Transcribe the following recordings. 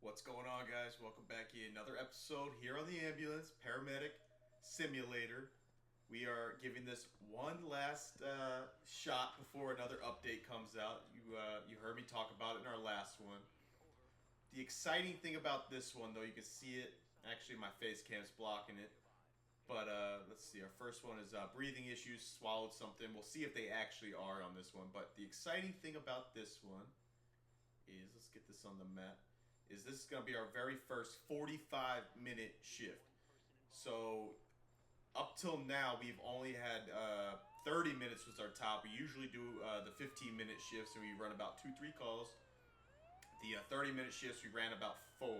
What's going on, guys? Welcome back to another episode here on the Ambulance Paramedic Simulator. We are giving this one last shot before another update comes out. You heard me talk about it in our last one. The exciting thing about this one, though, you can see it. Actually, my face cam's blocking it. But let's see. Our first one is breathing issues. Swallowed something. We'll see if they actually are on this one. But the exciting thing about this one is, let's get this on the map, is this is going to be our very first 45-minute shift. So up till now, we've only had 30 minutes was our top. We usually do the 15-minute shifts, and we run about 2-3 calls. The 30-minute shifts, we ran about 4.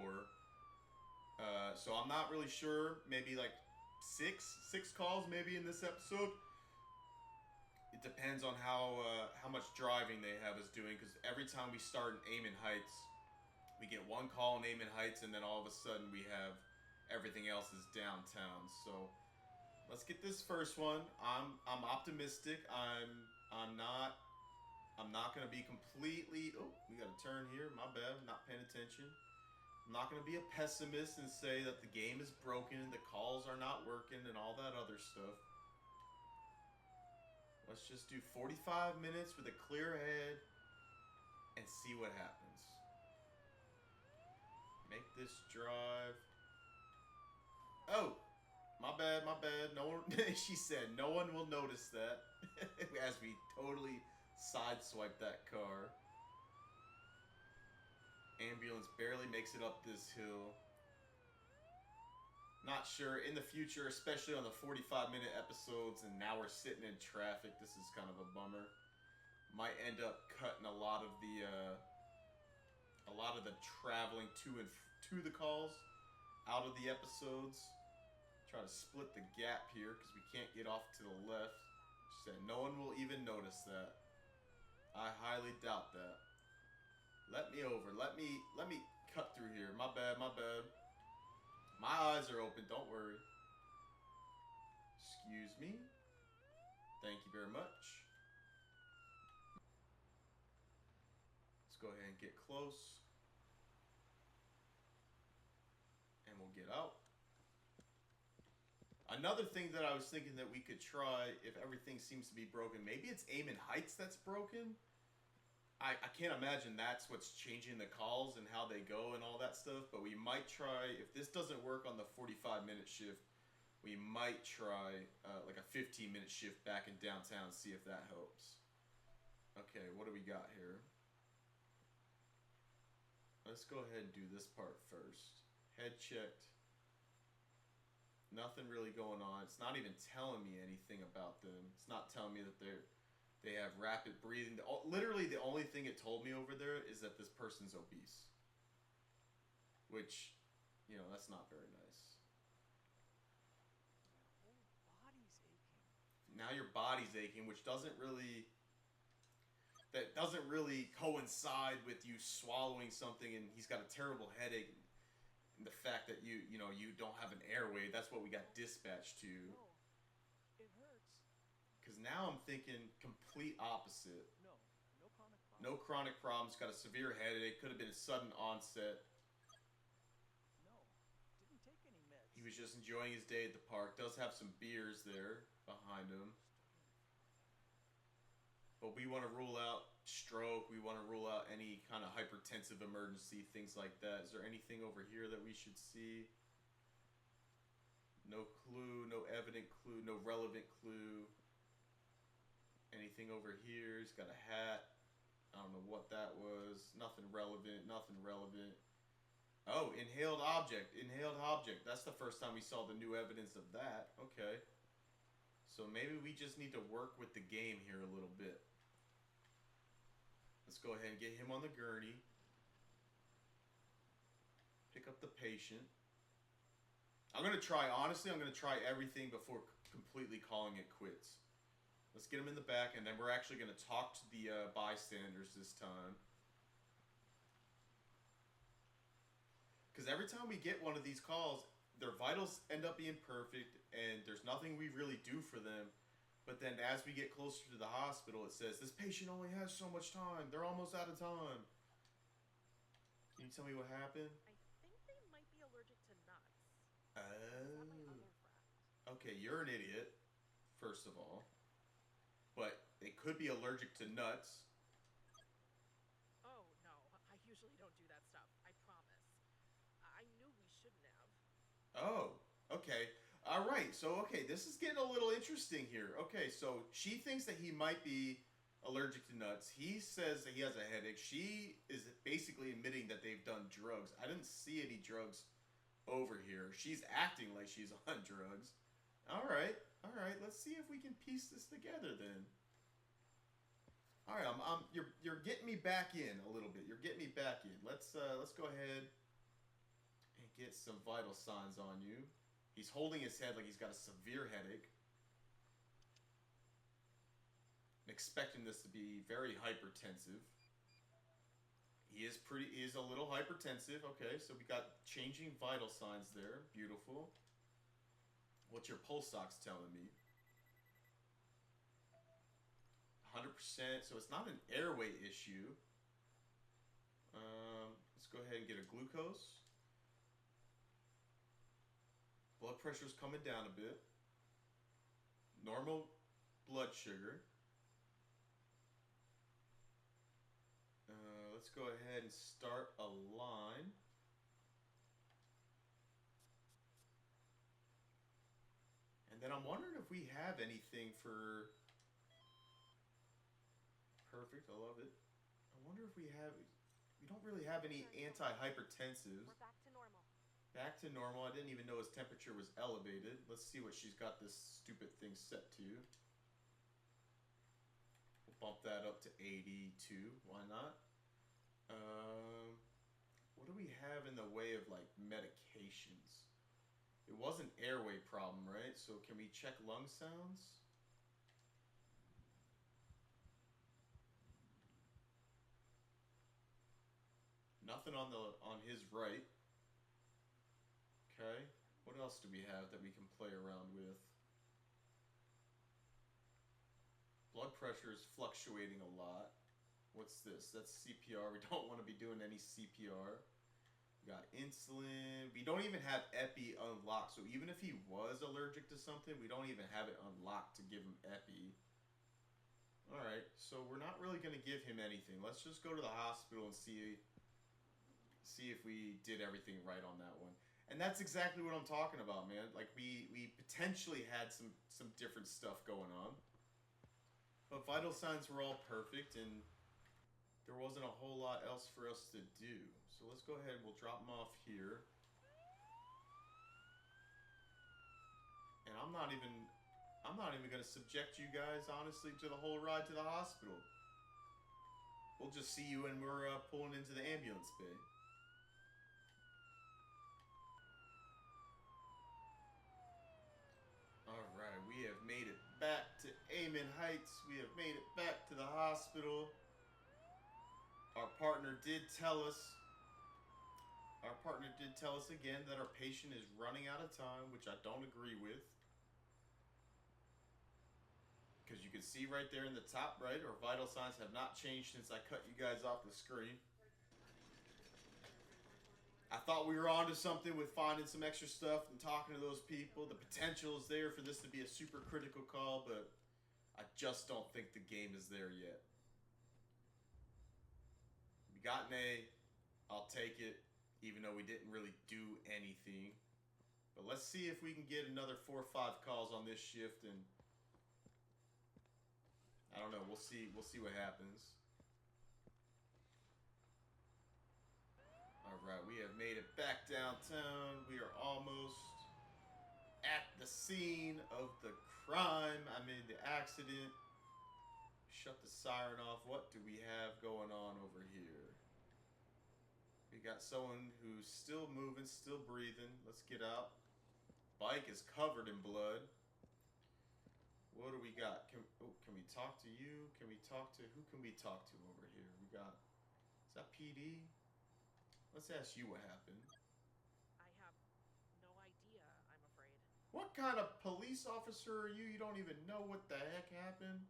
So I'm not really sure. Maybe like six calls maybe in this episode. It depends on how much driving they have us doing, because every time we start in Amen Heights, we get one call in Amen Heights, and then all of a sudden we have everything else is downtown. So let's get this first one. I'm optimistic. I'm not gonna be completely. Oh, we got a turn here. My bad. I'm not paying attention. I'm not gonna be a pessimist and say that the game is broken, the calls are not working, and all that other stuff. Let's just do 45 minutes with a clear head and see what happens. Make this drive. Oh, my bad. No one. She said no one will notice that as we totally sideswipe that car. Ambulance barely makes it up this hill. Not sure in the future, especially on the 45-minute episodes, and now we're sitting in traffic. This is kind of a bummer. Might end up cutting a lot of the traveling to the calls out of the episodes. Try to split the gap here because we can't get off to the left. She said no one will even notice that. I highly doubt that. Let me over. Let me cut through here. My bad. My eyes are open. Don't worry. Excuse me. Thank you very much. Let's go ahead and get close. And we'll get out. Another thing that I was thinking that we could try, if everything seems to be broken, maybe it's Amen Heights that's broken. I can't imagine that's what's changing the calls and how they go and all that stuff, but we might try, if this doesn't work on the 45-minute shift, we might try like a 15-minute shift back in downtown and see if that helps. Okay, what do we got here? Let's go ahead and do this part first. Head checked. Nothing really going on. It's not even telling me anything about them. It's not telling me that they have rapid breathing. Literally the only thing it told me over there is that this person's obese. Which, you know, that's not very nice. My whole body's aching. Now your body's aching, which doesn't really coincide with you swallowing something, and he's got a terrible headache. And the fact that you don't have an airway, that's what we got dispatched to. No, it hurts. Because now I'm thinking complete opposite. No chronic problems. No chronic problems, got a severe headache, could have been a sudden onset. No, didn't take any meds. He was just enjoying his day at the park. Does have some beers there behind him. But we want to rule out stroke. We want to rule out any kind of hypertensive emergency, things like that. Is there anything over here that we should see? No clue, no evident clue, no relevant clue. Anything over here? He's got a hat. I don't know what that was. Nothing relevant. Oh, inhaled object. That's the first time we saw the new evidence of that. Okay. So maybe we just need to work with the game here a little bit. Let's go ahead and get him on the gurney. Pick up the patient. I'm going to try everything before completely calling it quits. Let's get him in the back, and then we're actually going to talk to the bystanders this time. Because every time we get one of these calls, their vitals end up being perfect, and there's nothing we really do for them. But then as we get closer to the hospital, it says, this patient only has so much time. They're almost out of time. Can you tell me what happened? I think they might be allergic to nuts. Oh. Is that my other friend? Okay, you're an idiot, first of all. But they could be allergic to nuts. Oh, no. I usually don't do that stuff. I promise. I knew we shouldn't have. Oh, okay. All right. So, okay, this is getting a little interesting here. Okay, so she thinks that he might be allergic to nuts. He says that he has a headache. She is basically admitting that they've done drugs. I didn't see any drugs over here. She's acting like she's on drugs. All right. All right. Let's see if we can piece this together then. All right, you're getting me back in a little bit. You're getting me back in. Let's go ahead and get some vital signs on you. He's holding his head like he's got a severe headache. I'm expecting this to be very hypertensive. He is a little hypertensive. Okay, so we got changing vital signs there. Beautiful. What's your pulse ox telling me? 100%, so it's not an airway issue. Let's go ahead and get a glucose. Blood pressure's coming down a bit. Normal blood sugar. Let's go ahead and start a line. And then I'm wondering if we have anything for... Perfect, I love it. I wonder if we don't really have any antihypertensives. We're back to normal. Back to normal. I didn't even know his temperature was elevated. Let's see what she's got this stupid thing set to. We'll bump that up to 82. Why not? What do we have in the way of like medications? It was an airway problem, right? So can we check lung sounds? Nothing on his right. Okay. What else do we have that we can play around with? Blood pressure is fluctuating a lot. What's this? That's CPR. We don't want to be doing any CPR. We got insulin. We don't even have Epi unlocked. So even if he was allergic to something, we don't even have it unlocked to give him Epi. Alright, so we're not really going to give him anything. Let's just go to the hospital and see if we did everything right on that one. And that's exactly what I'm talking about, man. Like, we potentially had some different stuff going on. But vital signs were all perfect, and there wasn't a whole lot else for us to do. So let's go ahead and we'll drop him off here. And I'm not even going to subject you guys, honestly, to the whole ride to the hospital. We'll just see you when we're pulling into the ambulance bay. Alright, we have made it back to Amen Heights. We have made it back to the hospital. Our partner did tell us again that our patient is running out of time, which I don't agree with. Because you can see right there in the top right, our vital signs have not changed since I cut you guys off the screen. I thought we were onto something with finding some extra stuff and talking to those people. The potential is there for this to be a super critical call, but I just don't think the game is there yet. We got an A. I'll take it, even though we didn't really do anything. But let's see if we can get another 4 or 5 calls on this shift, and I don't know. We'll see what happens. Alright, we have made it back downtown. We are almost at the scene of the crime. I mean, the accident. Shut the siren off. What do we have going on over here? We got someone who's still moving, still breathing. Let's get out. Bike is covered in blood. What do we got? Can we talk to you? Who can we talk to over here? We got, is that PD? Let's ask you what happened. I have no idea, I'm afraid. What kind of police officer are you? You don't even know what the heck happened?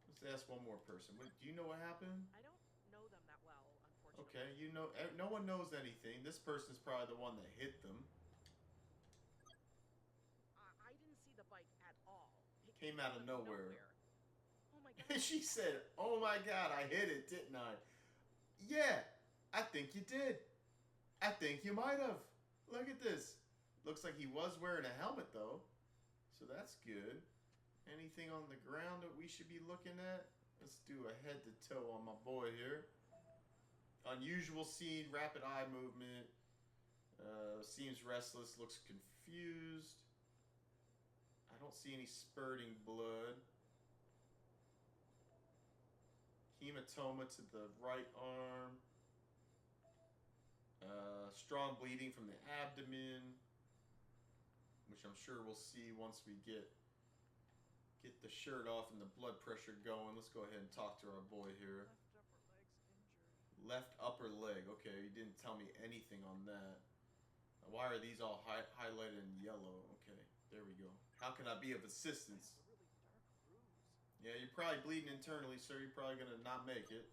Let's ask one more person. Do you know what happened? I don't know them that well, Okay, you know, no one knows anything. This person's probably the one that hit them. I didn't see the bike at all. It Came out of nowhere. Oh my god. She said, "Oh my god, I hit it, didn't I?" Yeah, I think you did. I think you might have. Look at this. Looks like he was wearing a helmet though, so that's good. Anything on the ground that we should be looking at? Let's do a head to toe on my boy here. Unusual scene, rapid eye movement. Seems restless, looks confused. I don't see any spurting blood. Hematoma to the right arm. Strong bleeding from the abdomen, which I'm sure we'll see once we get the shirt off and the blood pressure going. Let's go ahead and talk to our boy here. Left upper leg. Okay, he didn't tell me anything on that. Why are these all highlighted in yellow? Okay, there we go. How can I be of assistance? Yeah, you're probably bleeding internally, sir. You're probably gonna not make it.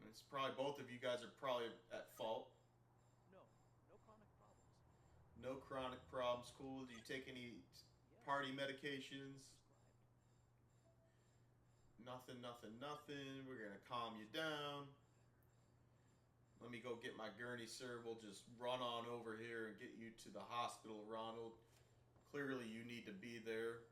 It's probably both of you guys are probably at fault. No chronic problems. No chronic problems. Cool. Do you take any party medications? Nothing. We're gonna calm you down. Let me go get my gurney, sir. We'll just run on over here and get you to the hospital, Ronald. Clearly you need to be there.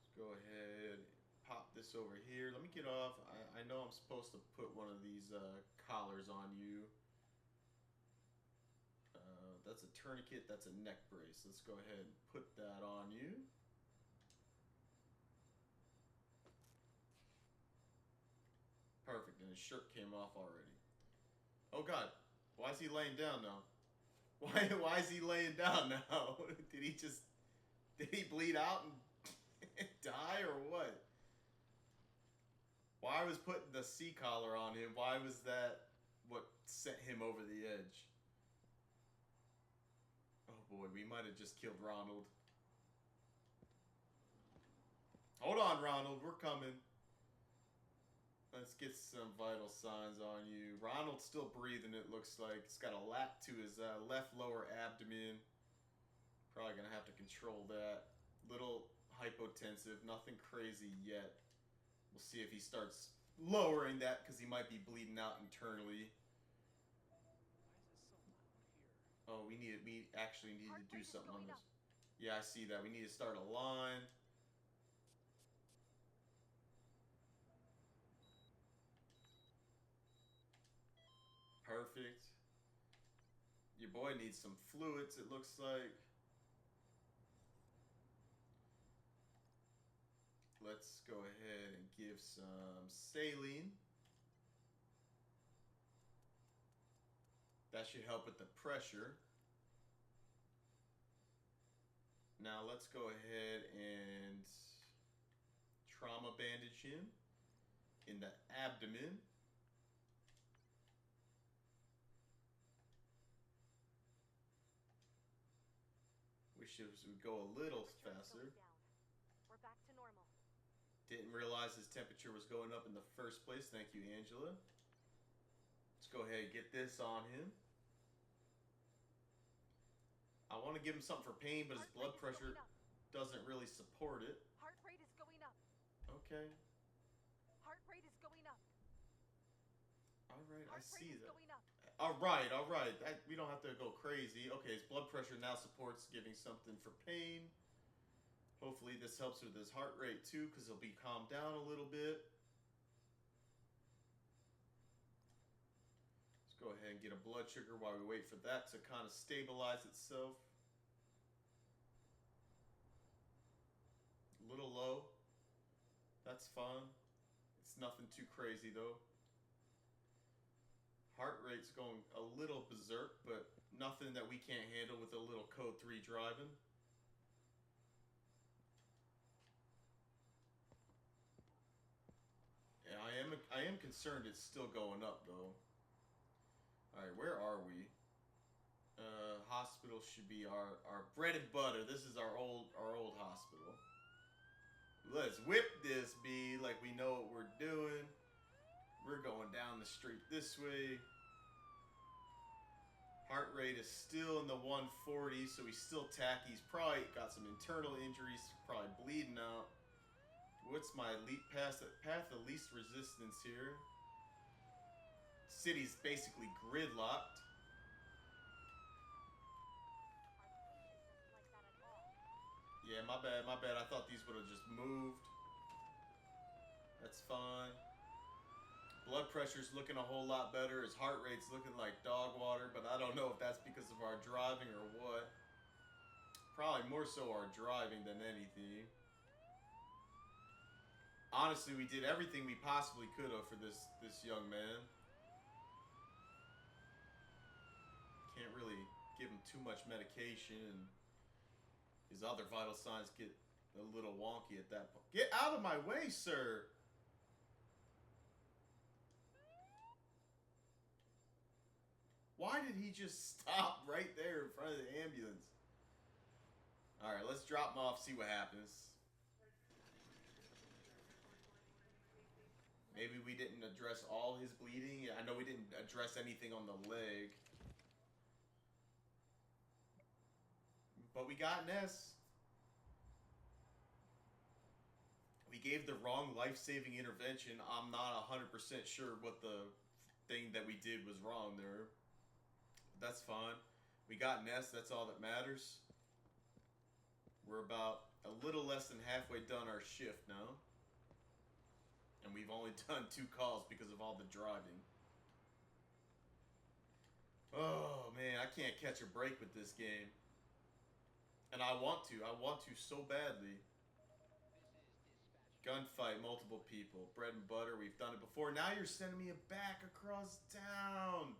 Let's go ahead. Pop this over here. Let me get off. I know I'm supposed to put one of these collars on you. That's a tourniquet. That's a neck brace. Let's go ahead and put that on you. Perfect. And his shirt came off already. Oh God. Why is he laying down now? Why is he laying down now? Did he bleed out and die or what? Why was putting the C collar on him? Why was that what sent him over the edge? Oh boy, we might have just killed Ronald. Hold on, Ronald, we're coming. Let's get some vital signs on you. Ronald's still breathing, it looks like. He's got a lap to his left lower abdomen. Probably gonna have to control that. Little hypotensive, nothing crazy yet. We'll see if he starts lowering that because he might be bleeding out internally. Oh, we actually need to do something on this. Yeah, I see that. We need to start a line. Perfect. Your boy needs some fluids, it looks like. Let's go ahead and give some saline. That should help with the pressure. Now let's go ahead and trauma bandage him in the abdomen. Wish it would go a little faster. We're back to normal. Didn't realize his temperature was going up in the first place. Thank you, Angela. Let's go ahead and get this on him. I want to give him something for pain, but his blood pressure doesn't really support it. Heart rate is going up. Okay. Heart rate is going up. All right, I see that. Going up. All right. We don't have to go crazy. Okay, his blood pressure now supports giving something for pain. Hopefully this helps with his heart rate too, because he'll be calmed down a little bit. Let's go ahead and get a blood sugar while we wait for that to kind of stabilize itself. A little low. That's fine. It's nothing too crazy though. Heart rate's going a little berserk, but nothing that we can't handle with a little code 3 driving. Yeah, I am concerned it's still going up though. Alright, where are we? Hospital should be our bread and butter. This is our old hospital. Let's whip this, B, like we know what we're doing. We're going down the street this way. Heart rate is still in the 140, so he's still tacky. He's probably got some internal injuries, probably bleeding out. What's my path of least resistance here? City's basically gridlocked. Yeah, my bad. I thought these would have just moved. That's fine. Blood pressure's looking a whole lot better. His heart rate's looking like dog water, but I don't know if that's because of our driving or what. Probably more so our driving than anything. Honestly, we did everything we possibly could have for this young man. Can't really give him too much medication, and his other vital signs get a little wonky at that point. Get out of my way, sir! Why did he just stop right there in front of the ambulance? Alright, let's drop him off, see what happens. Maybe we didn't address all his bleeding. I know we didn't address anything on the leg. But we got Ness. We gave the wrong life-saving intervention. I'm not 100% sure what the thing that we did was wrong there. That's fine. We got Ness. That's all that matters. We're about a little less than halfway done our shift now. And we've only done 2 calls because of all the driving. Oh, man. I can't catch a break with this game. And I want to. I want to so badly. Gunfight, multiple people. Bread and butter. We've done it before. Now you're sending me back across town.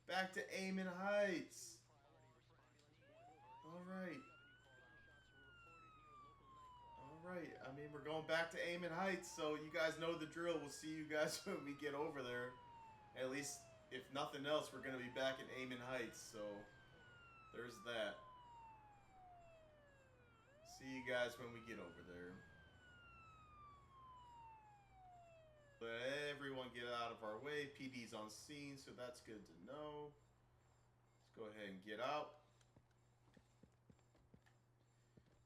Back to Amen Heights. Alright. Alright. I mean, we're going back to Amen Heights, so you guys know the drill. We'll see you guys when we get over there. At least, if nothing else, we're going to be back in Amen Heights, so there's that. See you guys when we get over there. Let everyone get out of our way. PD's on scene, so that's good to know. Let's go ahead and get out.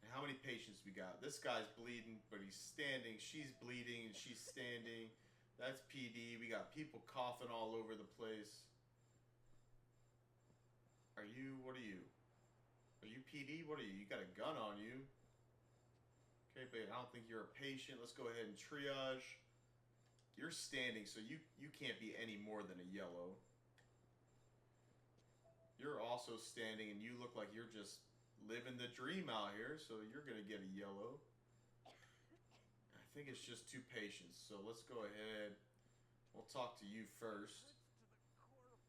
And how many patients we got? This guy's bleeding, but he's standing. She's bleeding, and she's standing. That's PD. We got people coughing all over the place. What are you? Are you PD? What are you? You got a gun on you. Okay, but I don't think you're a patient. Let's go ahead and triage. You're standing, so you can't be any more than a yellow. You're also standing, and you look like you're just living the dream out here, so you're going to get a yellow. I think it's just 2 patients, so let's go ahead. We'll talk to you first. To the core of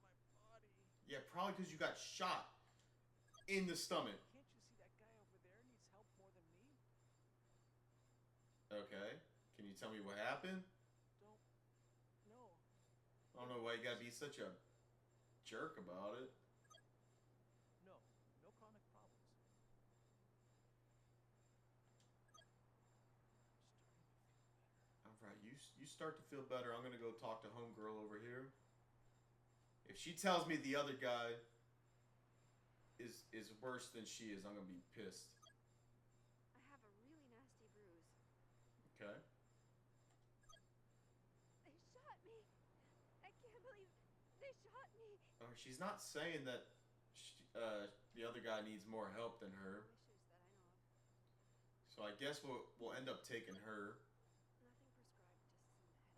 my body. Yeah, probably because you got shot in the stomach. Can't you see that guy over there needs help more than me? Okay. Can you tell me what happened? I don't know why you gotta be such a jerk about it. No chronic problems. Alright, you start to feel better. I'm gonna go talk to homegirl over here. If she tells me the other guy is worse than she is, I'm gonna be pissed. I have a really nasty bruise. Okay. They shot me. I can't believe they shot me. She's not saying that the other guy needs more help than her. Issues that I know of. So I guess we'll end up taking her. Nothing prescribed, just some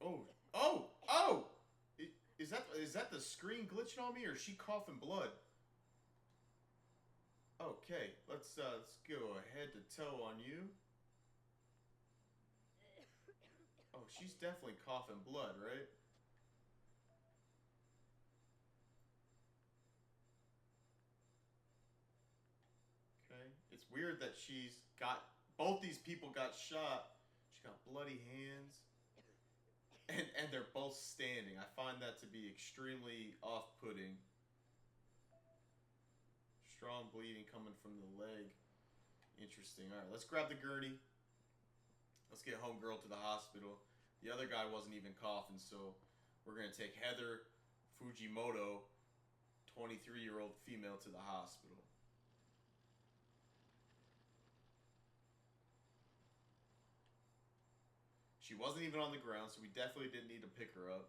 headache Oh! pills. Is that the screen glitching on me, or is she coughing blood? Okay, let's go head to toe on you. Oh, she's definitely coughing blood, right? Okay, it's weird that both these people got shot. She got bloody hands. And they're both standing. I find that to be extremely off-putting. Strong bleeding coming from the leg. Interesting. All right, let's grab the gurney. Let's get homegirl to the hospital. The other guy wasn't even coughing, so we're going to take Heather Fujimoto, 23-year-old female, to the hospital. She wasn't even on the ground, so we definitely didn't need to pick her up.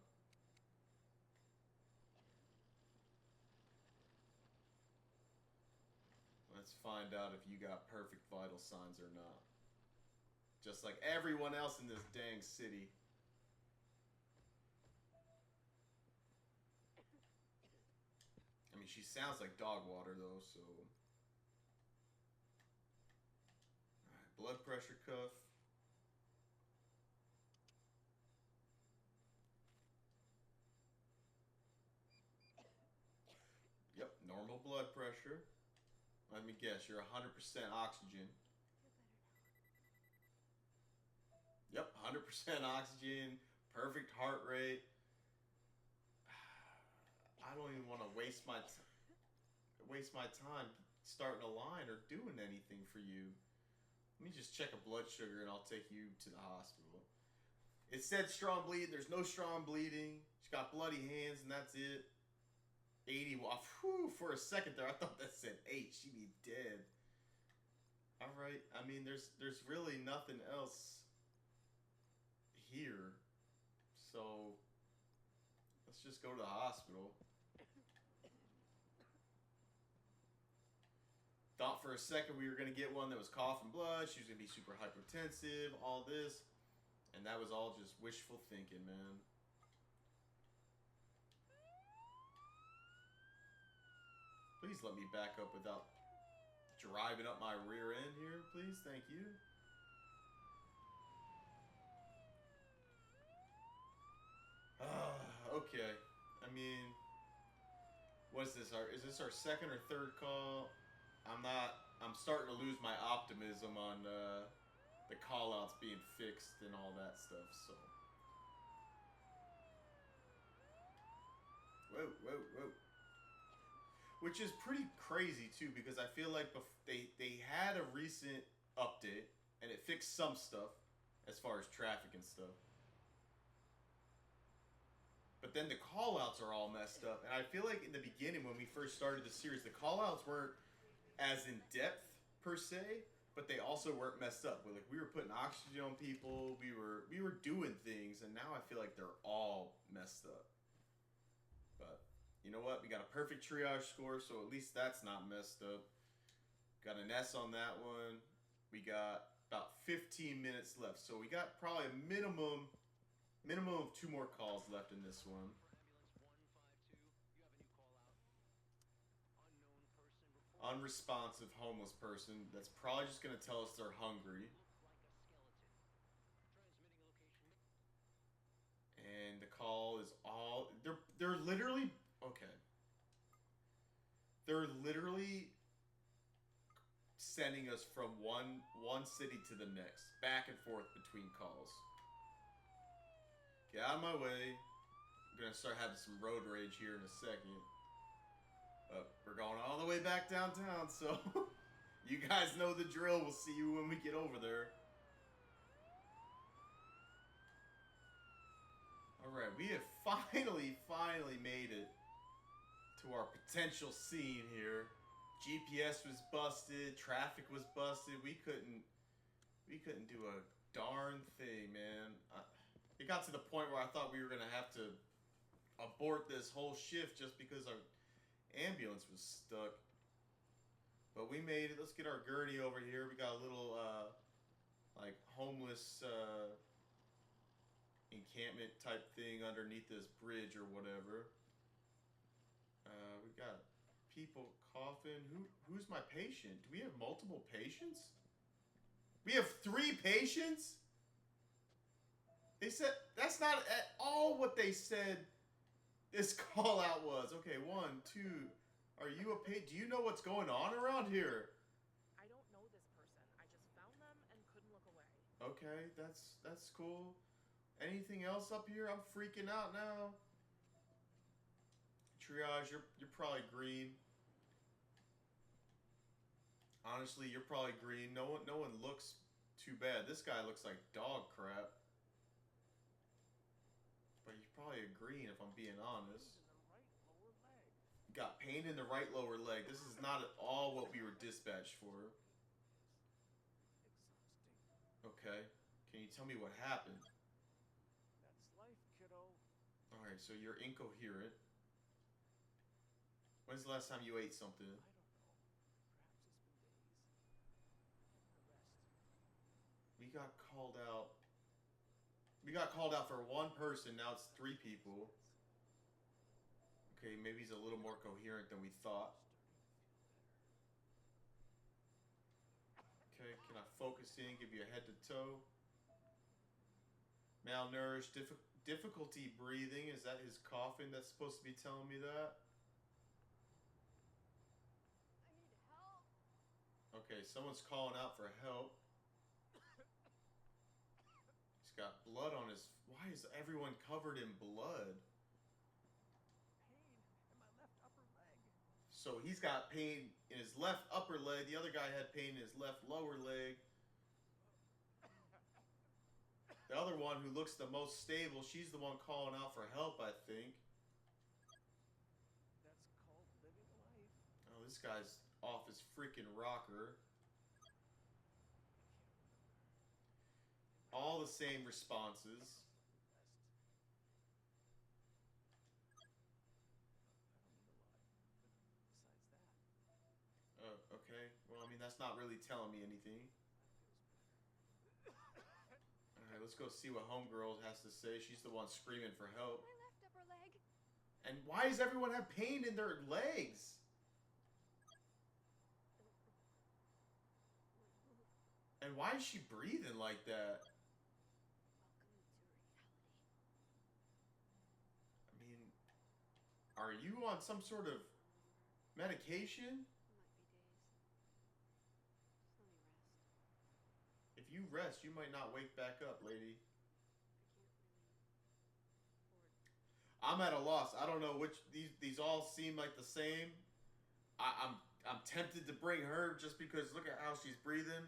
Let's find out if you got perfect vital signs or not. Just like everyone else in this dang city. I mean, she sounds like dog water, though, so... Alright, blood pressure cuff. Yep, normal blood pressure. Let me guess, you're 100% oxygen. Yep, 100% oxygen, perfect heart rate. I don't even want to waste my time starting a line or doing anything for you. Let me just check a blood sugar and I'll take you to the hospital. It said strong bleeding. There's no strong bleeding. She's got bloody hands and that's it. 80. Whew, for a second there, I thought that said 8. She'd be dead. All right. I mean, there's really nothing else here. So let's just go to the hospital. Thought for a second we were going to get one that was coughing blood. She was going to be super hypertensive, all this. And that was all just wishful thinking, man. Please let me back up without driving up my rear end here, please. Thank you. Okay. I mean, what is this? Is this our second or third call? I'm starting to lose my optimism on the call-outs being fixed and all that stuff, so. Whoa. Which is pretty crazy, too, because I feel like they had a recent update, and it fixed some stuff, as far as traffic and stuff. But then the call-outs are all messed up, and I feel like in the beginning, when we first started the series, the call-outs weren't as in-depth, per se, but they also weren't messed up. We were putting oxygen on people, we were doing things, and now I feel like they're all messed up. But you know what? We got a perfect triage score, so at least that's not messed up. Got an S on that one. We got about 15 minutes left, so we got probably a minimum of 2 more calls left in this one. Unresponsive homeless person that's probably just going to tell us they're hungry. And the call is all... They're literally... Okay. They're literally sending us from one city to the next. Back and forth between calls. Get out of my way. I'm going to start having some road rage here in a second. We're going all the way back downtown, so you guys know the drill. We'll see you when we get over there. Alright, we have finally made it to our potential scene here. GPS was busted, traffic was busted. We couldn't do a darn thing, man. It got to the point where I thought we were going to have to abort this whole shift just because our ambulance was stuck. But we made it. Let's get our gurney over here. We got a little like homeless encampment type thing underneath this bridge or whatever. We got people coughing. Who's my patient? Do we have multiple patients? We have 3 patients? They said that's not at all what they said this call out was. Okay, 1, 2. Are you a patient? Do you know what's going on around here? I don't know this person. I just found them and couldn't look away. Okay, that's cool. Anything else up here? I'm freaking out now. Triage, you're probably green. Honestly, you're probably green. No one looks too bad. This guy looks like dog crap. But he's probably a green if I'm being honest. Got pain in the right lower leg. This is not at all what we were dispatched for. Okay. Can you tell me what happened? That's life, kiddo. Alright, so you're incoherent. When's the last time you ate something? I don't know. Perhaps it's been days. Rest. We got called out. We got called out for one person, now it's 3 people. Okay, maybe he's a little more coherent than we thought. Okay, can I focus in, give you a head to toe? Malnourished, difficulty breathing. Is that his coughing that's supposed to be telling me that? I need help. Okay, someone's calling out for help. He's got blood on his... Why is everyone covered in blood? Pain in my left upper leg. So he's got pain in his left upper leg. The other guy had pain in his left lower leg. The other one who looks the most stable, she's the one calling out for help, I think. That's called living life. Oh, this guy's off his freaking rocker. All the same responses. Rest. I don't mean to lie, but besides that, Okay. Well, I mean, that's not really telling me anything. that feels better. Alright, let's go see what Homegirl has to say. She's the one screaming for help. My left upper leg. And why does everyone have pain in their legs? And why is she breathing like that? Welcome to reality. I mean, are you on some sort of medication? Might be days. Just let me rest. If you rest, you might not wake back up, lady. I can't really afford. I'm at a loss. I don't know which these all seem like the same. I'm tempted to bring her just because look at how she's breathing.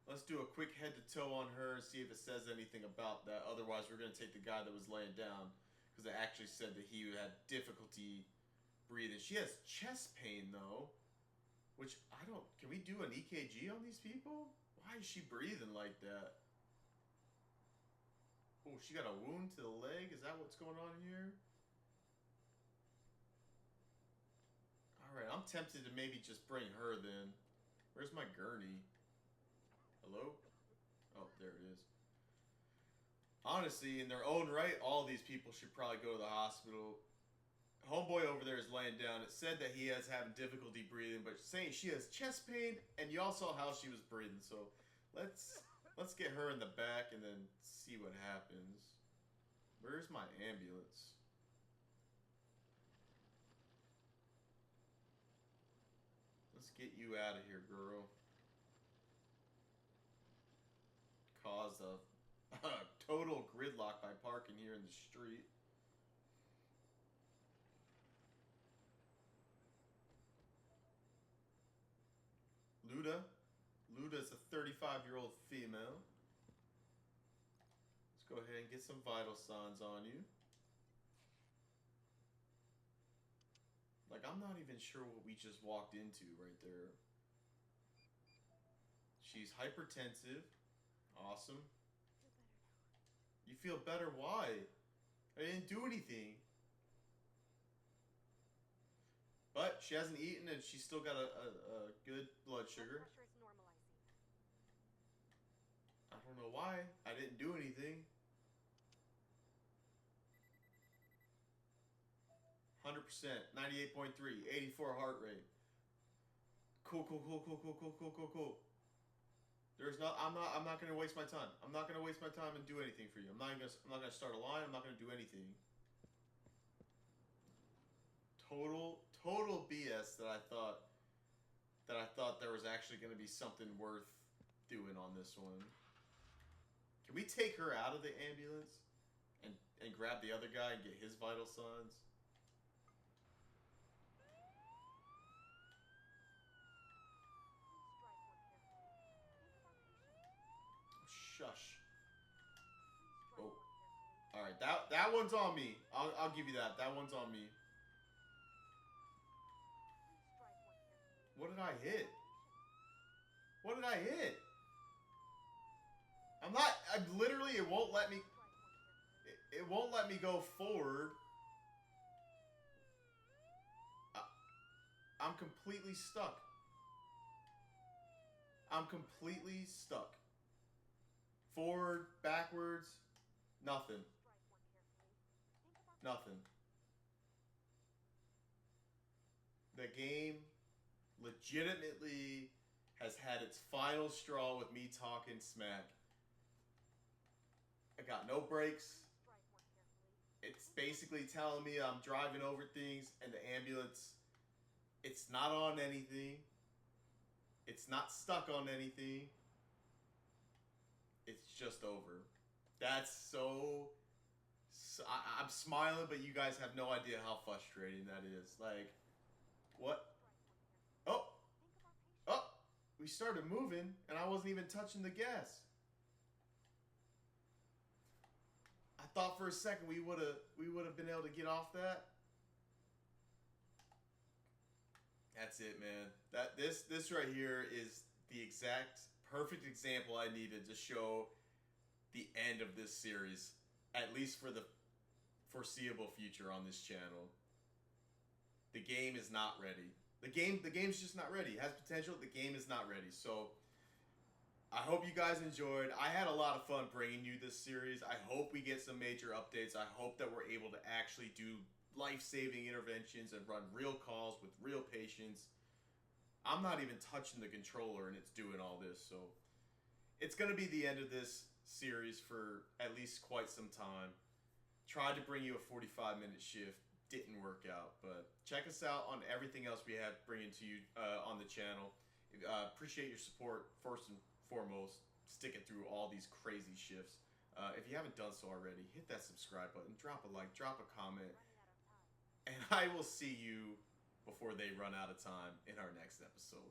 Let's do a quick head to toe on her and see if it says anything about that. Otherwise, we're gonna take the guy that was laying down because it actually said that he had difficulty breathing. She has chest pain though, which I don't. Can we do an EKG on these people? Why is she breathing like that? Oh, she got a wound to the leg? Is that what's going on here? Alright, I'm tempted to maybe just bring her then. Where's my gurney? Hello? Oh, there it is. Honestly, in their own right, all these people should probably go to the hospital. Homeboy over there is laying down. It said that he is having difficulty breathing, but saying she has chest pain, and y'all saw how she was breathing. So let's get her in the back and then see what happens. Where's my ambulance? Let's get you out of here, girl. Caused a total gridlock by parking here in the street. Luda's a 35-year-old female. Let's go ahead and get some vital signs on you. Like, I'm not even sure what we just walked into right there. She's hypertensive. Awesome. Feel better now. You feel better? Why? I didn't do anything. But she hasn't eaten and she's still got a good blood sugar. Blood pressure is normalizing. I don't know why. I didn't do anything. 100%, 98.3, 84 heart rate. Cool. I'm not gonna waste my time. I'm not gonna waste my time and do anything for you. I'm not gonna start a line. I'm not gonna do anything. Total BS that I thought there was actually gonna be something worth doing on this one. Can we take her out of the ambulance and grab the other guy and get his vital signs? Alright, that one's on me. I'll give you that. That one's on me. What did I hit? What did I hit? I'm literally, it won't let me, it won't let me go forward. I'm completely stuck. I'm completely stuck. Forward, backwards, nothing. Nothing. The game legitimately has had its final straw with me talking smack. I got no brakes. It's basically telling me I'm driving over things and the ambulance, it's not on anything. It's not stuck on anything. It's just over. That's so I'm smiling, but you guys have no idea how frustrating that is. Like, what? Oh! Oh! We started moving, and I wasn't even touching the gas. I thought for a second we would have been able to get off that. That's it, man. This right here is the exact perfect example I needed to show the end of this series, at least for the foreseeable future on this channel. The game is not ready. The game's just not ready. It has potential. The game is not ready. So I hope you guys enjoyed. I had a lot of fun bringing you this series. I hope we get some major updates. I hope that we're able to actually do life-saving interventions and run real calls with real patients. I'm not even touching the controller and it's doing all this, so it's going to be the end of this series for at least quite some time. Tried to bring you a 45-minute shift, didn't work out, but check us out on everything else we have bringing to you on the channel. Appreciate your support first and foremost, sticking through all these crazy shifts. If you haven't done so already, hit that subscribe button, drop a like, drop a comment. And I will see you before they run out of time in our next episode.